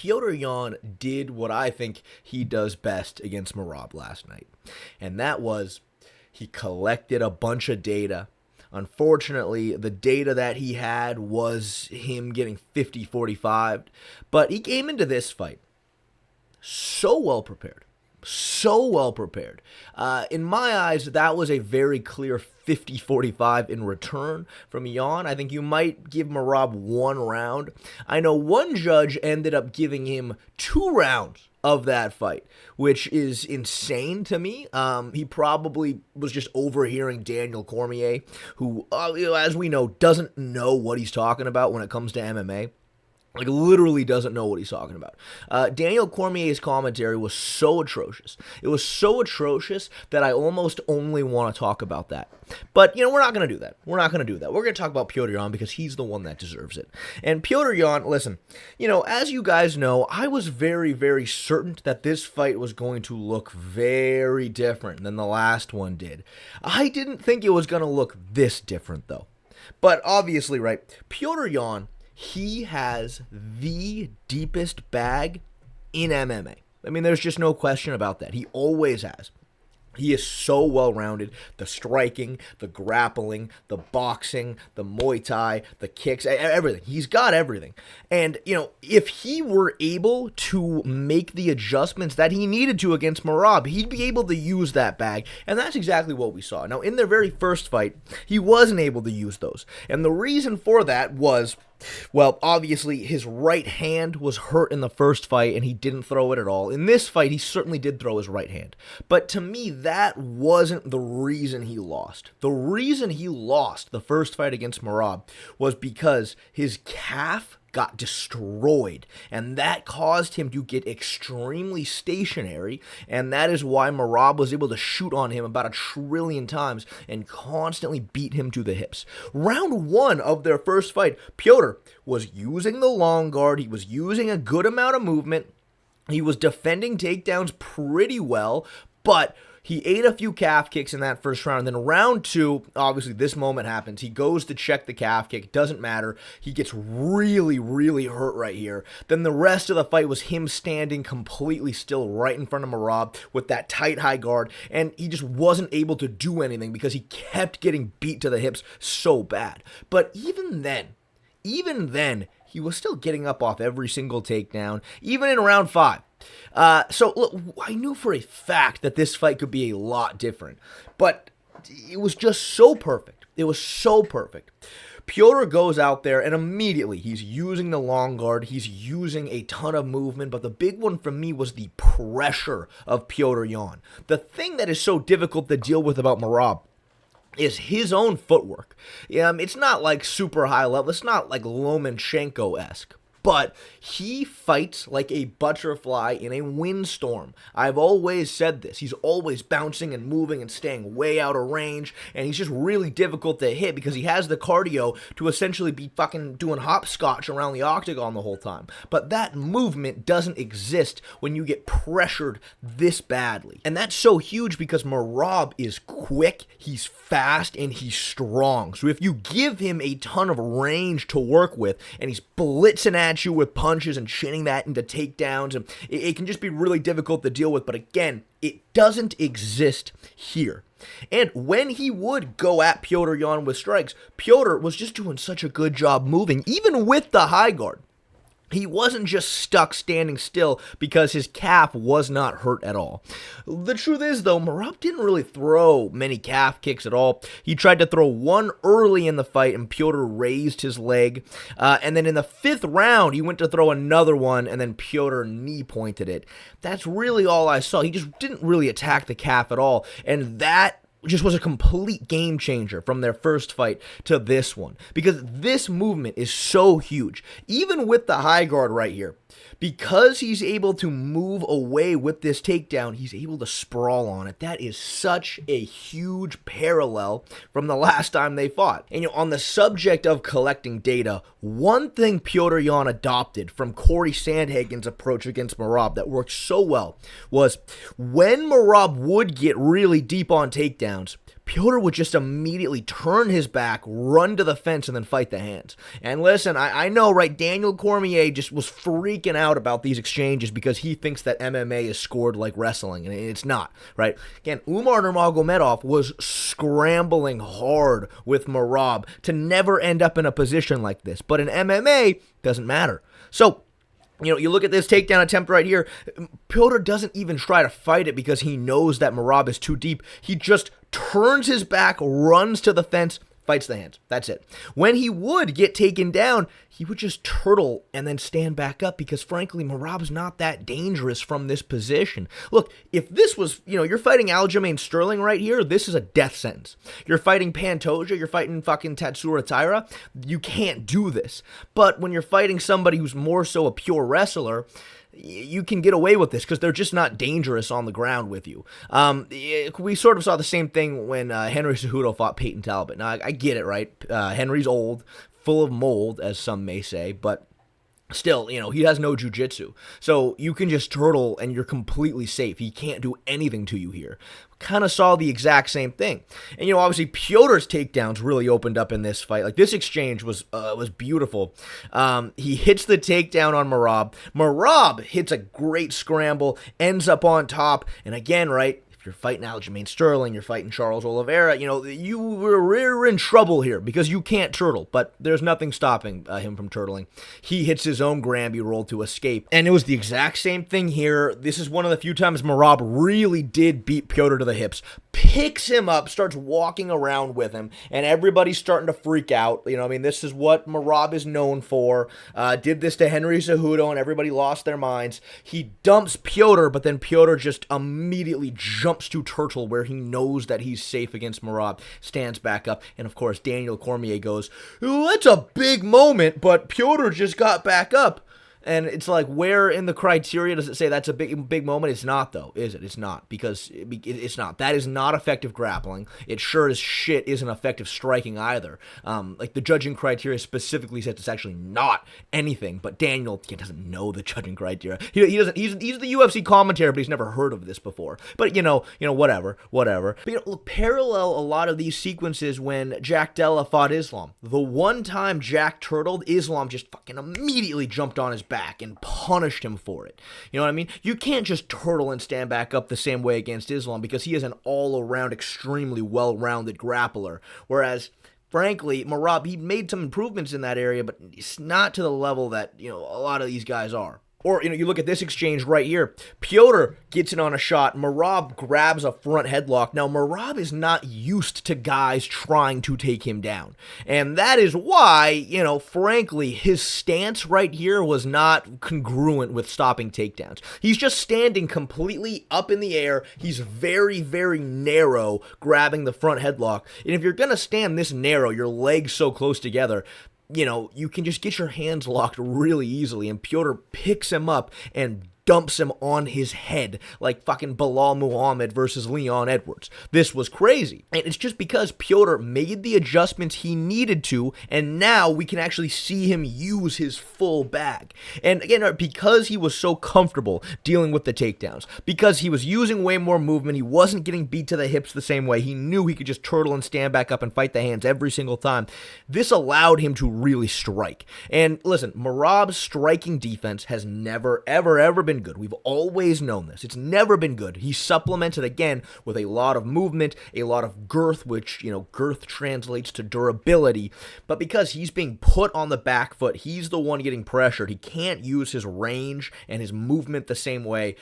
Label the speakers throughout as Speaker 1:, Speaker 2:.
Speaker 1: Petr Yan did what I think he does best against Merab last night. And that was he collected a bunch of data. Unfortunately, the data that he had was him getting 50-45. But he came into this fight so well prepared. So well prepared. In my eyes, that was a very clear 50-45 in return from Yan. I think you might give Merab 1 round. I know one judge ended up giving him 2 rounds of that fight, which is insane to me. He probably was just overhearing Daniel Cormier, who, as we know, doesn't know what he's talking about when it comes to MMA. Like, literally doesn't know what he's talking about. Daniel Cormier's commentary was so atrocious. It was so atrocious that I almost only want to talk about that. But, we're not going to do that. We're not going to do that. We're going to talk about Petr Yan because he's the one that deserves it. And Petr Yan, listen, as you guys know, I was very, very certain that this fight was going to look very different than the last one did. I didn't think it was going to look this different, though. But obviously, right, Petr Yan, he has the deepest bag in MMA. I mean, there's just no question about that. He always has. He is so well-rounded. The striking, the grappling, the boxing, the Muay Thai, the kicks, everything. He's got everything. And, if he were able to make the adjustments that he needed to against Merab, he'd be able to use that bag. And that's exactly what we saw. Now, in their very first fight, he wasn't able to use those. And the reason for that was, well, obviously, his right hand was hurt in the first fight, and he didn't throw it at all. In this fight, he certainly did throw his right hand. But to me, that wasn't the reason he lost. The reason he lost the first fight against Merab was because his calf got destroyed, and that caused him to get extremely stationary, and that is why Merab was able to shoot on him about 1 trillion times and constantly beat him to the hips. Round 1 of their first fight, Petr was using the long guard, he was using a good amount of movement, he was defending takedowns pretty well, but he ate a few calf kicks in that first round. And then round 2, obviously this moment happens. He goes to check the calf kick. Doesn't matter. He gets really, really hurt right here. Then the rest of the fight was him standing completely still right in front of Merab with that tight high guard. And he just wasn't able to do anything because he kept getting beat to the hips so bad. But even then, he was still getting up off every single takedown, even in round 5. So, look, I knew for a fact that this fight could be a lot different, but it was just so perfect. It was so perfect. Petr goes out there, and immediately he's using the long guard. He's using a ton of movement, but the big one for me was the pressure of Petr Yan. The thing that is so difficult to deal with about Merab is his own footwork. It's not like super high level. It's not like Lomachenko-esque. But he fights like a butterfly in a windstorm. I've always said this. He's always bouncing and moving and staying way out of range, and he's just really difficult to hit because he has the cardio to essentially be fucking doing hopscotch around the octagon the whole time. But that movement doesn't exist when you get pressured this badly. And that's so huge because Merab is quick, he's fast, and he's strong. So if you give him a ton of range to work with, and he's blitzing at you with punches and chinning that into takedowns, and it can just be really difficult to deal with. But again, it doesn't exist here. And when he would go at Petr Yan with strikes, Petr was just doing such a good job moving, even with the high guard. He wasn't just stuck standing still because his calf was not hurt at all. The truth is, though, Merab didn't really throw many calf kicks at all. He tried to throw one early in the fight, and Petr raised his leg. And then in the 5th round, he went to throw another one, and then Petr knee-pointed it. That's really all I saw. He just didn't really attack the calf at all, and that just was a complete game changer from their first fight to this one, because this movement is so huge. Even with the high guard right here, because he's able to move away with this takedown, he's able to sprawl on it. That is such a huge parallel from the last time they fought. And on the subject of collecting data, one thing Petr Yan adopted from Corey Sandhagen's approach against Merab that worked so well was when Merab would get really deep on takedowns, Petr would just immediately turn his back, run to the fence, and then fight the hands. And listen, I know, right, Daniel Cormier just was freaking out about these exchanges because he thinks that MMA is scored like wrestling, and it's not, right? Again, Umar Nurmagomedov was scrambling hard with Merab to never end up in a position like this. But in MMA, doesn't matter. So, you look at this takedown attempt right here. Petr doesn't even try to fight it because he knows that Merab is too deep. He just turns his back, runs to the fence, fights the hands. That's it. When he would get taken down, he would just turtle and then stand back up because, frankly, Merab's not that dangerous from this position. Look, if this was, you're fighting Aljamain Sterling right here, this is a death sentence. You're fighting Pantoja, you're fighting fucking Tatsuro Taira, you can't do this. But when you're fighting somebody who's more so a pure wrestler, you can get away with this because they're just not dangerous on the ground with you. We sort of saw the same thing when Henry Cejudo fought Peyton Talbot. Now, I get it, right? Henry's old, full of mold, as some may say, but still, he has no jiu-jitsu. So you can just turtle and you're completely safe. He can't do anything to you here. Kind of saw the exact same thing. And, obviously, Piotr's takedowns really opened up in this fight. Like, this exchange was beautiful. He hits the takedown on Merab. Merab hits a great scramble, ends up on top. And again, right, you're fighting Aljamain Sterling, you're fighting Charles Oliveira, you were in trouble here because you can't turtle, but there's nothing stopping him from turtling. He hits his own Granby roll to escape, and it was the exact same thing here. This is one of the few times Merab really did beat Petr to the hips, picks him up, starts walking around with him, and everybody's starting to freak out. This is what Merab is known for. Did this to Henry Cejudo, and everybody lost their minds. He dumps Petr, but then Petr just immediately jumps to turtle where he knows that he's safe against Merab, stands back up, and of course Daniel Cormier goes, "Ooh, that's a big moment, but Petr just got back up." And it's like, where in the criteria does it say that's a big moment? It's not, though, is it? It's not, because it's not. That is not effective grappling. It sure as shit isn't effective striking either. The judging criteria specifically says it's actually not anything, but Daniel doesn't know the judging criteria. He doesn't. He's the UFC commentator, but he's never heard of this before. But whatever. But look, parallel a lot of these sequences when Jack Della fought Islam. The one time Jack turtled, Islam just fucking immediately jumped on his back and punished him for it. You know what I mean? You can't just turtle and stand back up the same way against Islam because he is an all-around, extremely well-rounded grappler. Whereas, frankly, Merab, he made some improvements in that area, but it's not to the level that, a lot of these guys are. Or, you look at this exchange right here. Petr gets in on a shot. Merab grabs a front headlock. Now, Merab is not used to guys trying to take him down. And that is why, frankly, his stance right here was not congruent with stopping takedowns. He's just standing completely up in the air. He's very, very narrow grabbing the front headlock. And if you're going to stand this narrow, your legs so close together, you can just get your hands locked really easily, and Petr picks him up and dumps him on his head like fucking Bilal Muhammad versus Leon Edwards. This was crazy. And it's just because Petr made the adjustments he needed to, and now we can actually see him use his full bag. And again, because he was so comfortable dealing with the takedowns, because he was using way more movement, he wasn't getting beat to the hips the same way, he knew he could just turtle and stand back up and fight the hands every single time. This allowed him to really strike. And listen, Merab's striking defense has never, ever been good. We've always known this. It's never been good. He supplemented again with a lot of movement, a lot of girth, which, girth translates to durability. But because he's being put on the back foot, he's the one getting pressured. He can't use his range and his movement the same way.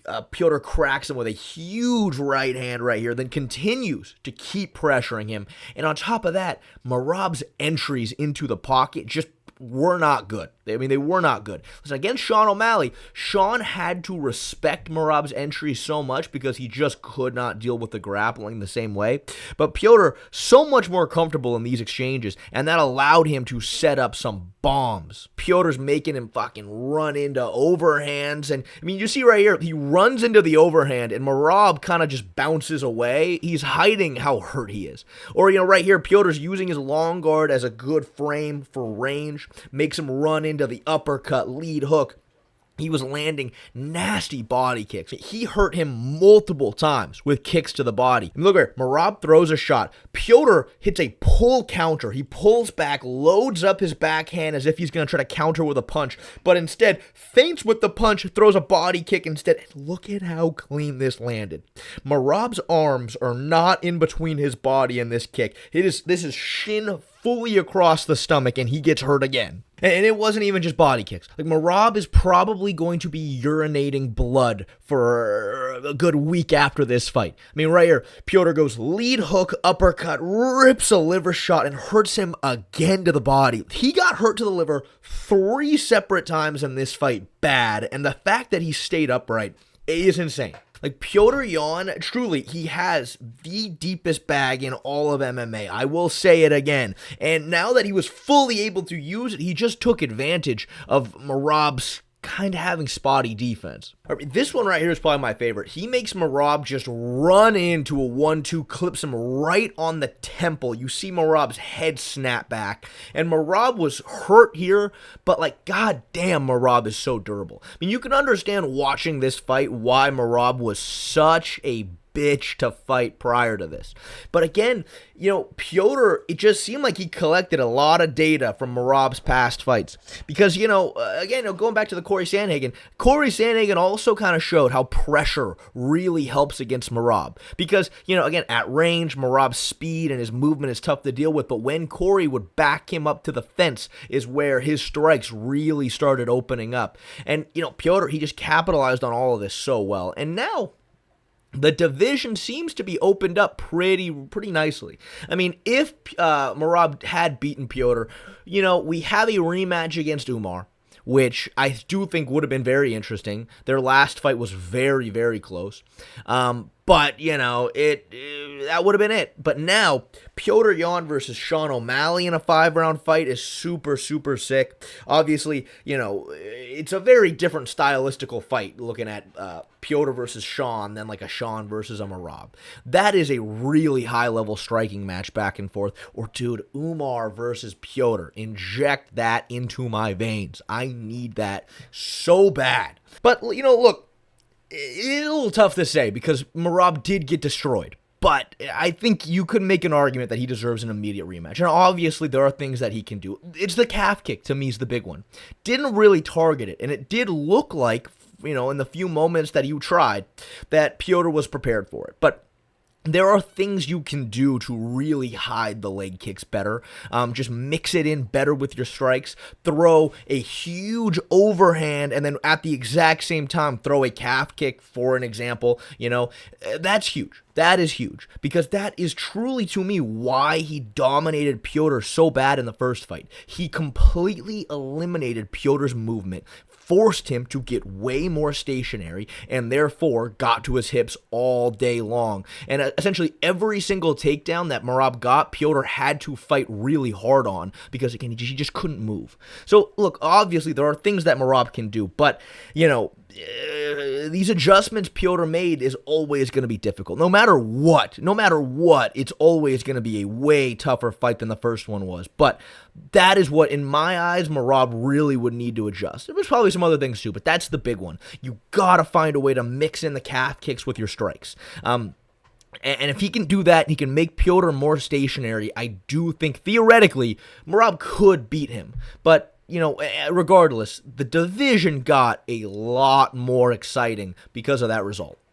Speaker 1: Petr cracks him with a huge right hand right here, then continues to keep pressuring him. And on top of that, Merab's entries into the pocket just were not good. They were not good. Listen, against Sean O'Malley, Sean had to respect Merab's entry so much because he just could not deal with the grappling the same way. But Petr, so much more comfortable in these exchanges, and that allowed him to set up some bombs. Petr's making him fucking run into overhands, and you see right here, he runs into the overhand, and Merab kind of just bounces away. He's hiding how hurt he is. Or, right here, Petr's using his long guard as a good frame for range, makes him run into the uppercut, lead hook. He was landing nasty body kicks. He hurt him multiple times with kicks to the body. And look here, Merab throws a shot. Petr hits a pull counter. He pulls back, loads up his backhand as if he's going to try to counter with a punch, but instead feints with the punch, throws a body kick instead. And look at how clean this landed. Merab's arms are not in between his body and this kick. This is shin fully across the stomach, and he gets hurt again. And it wasn't even just body kicks. Like, Merab is probably going to be urinating blood for a good week after this fight. I mean, right here, Petr goes lead hook, uppercut, rips a liver shot, and hurts him again to the body. He got hurt to the liver 3 separate times in this fight, bad, and the fact that he stayed upright is insane. Like, Petr Yan, truly, he has the deepest bag in all of MMA. I will say it again. And now that he was fully able to use it, he just took advantage of Merab's kind of having spotty defense. This one right here is probably my favorite. He makes Merab just run into a 1-2, clips him right on the temple. You see Merab's head snap back, and Merab was hurt here, but like, goddamn, Merab is so durable. I mean, you can understand watching this fight why Merab was such a bitch to fight prior to this. But again, Petr, it just seemed like he collected a lot of data from Merab's past fights. Because, going back to the Corey Sandhagen also kind of showed how pressure really helps against Merab. Because, again, at range, Merab's speed and his movement is tough to deal with, but when Corey would back him up to the fence is where his strikes really started opening up. And, Petr, he just capitalized on all of this so well. And now the division seems to be opened up pretty nicely. I mean, if Merab had beaten Petr, we have a rematch against Umar, which I do think would have been very interesting. Their last fight was very, very close. But, that would have been it. But now, Petr Yan versus Sean O'Malley in a 5-round fight is super, super sick. Obviously, it's a very different stylistical fight looking at Petr versus Sean than like a Sean versus a Merab. That is a really high-level striking match back and forth. Or, dude, Umar versus Petr. Inject that into my veins. I need that so bad. But, look, it's a little tough to say because Merab did get destroyed. But I think you could make an argument that he deserves an immediate rematch. And obviously there are things that he can do. It's the calf kick, to me, is the big one. Didn't really target it. And it did look like, in the few moments that he tried, that Petr was prepared for it. But there are things you can do to really hide the leg kicks better. Just mix it in better with your strikes. Throw a huge overhand and then at the exact same time throw a calf kick, for an example. That's huge. That is huge because that is truly, to me, why he dominated Petr so bad in the first fight. He completely eliminated Petr's movement, forced him to get way more stationary, and therefore got to his hips all day long. And essentially every single takedown that Merab got, Petr had to fight really hard on because, again, he just couldn't move. So, look, obviously there are things that Merab can do, but, these adjustments Petr made is always going to be difficult. No matter what, it's always going to be a way tougher fight than the first one was. But that is what, in my eyes, Merab really would need to adjust. There's probably some other things too, but that's the big one. You got to find a way to mix in the calf kicks with your strikes. And if he can do that, he can make Petr more stationary. I do think, theoretically, Merab could beat him. But regardless, the division got a lot more exciting because of that result.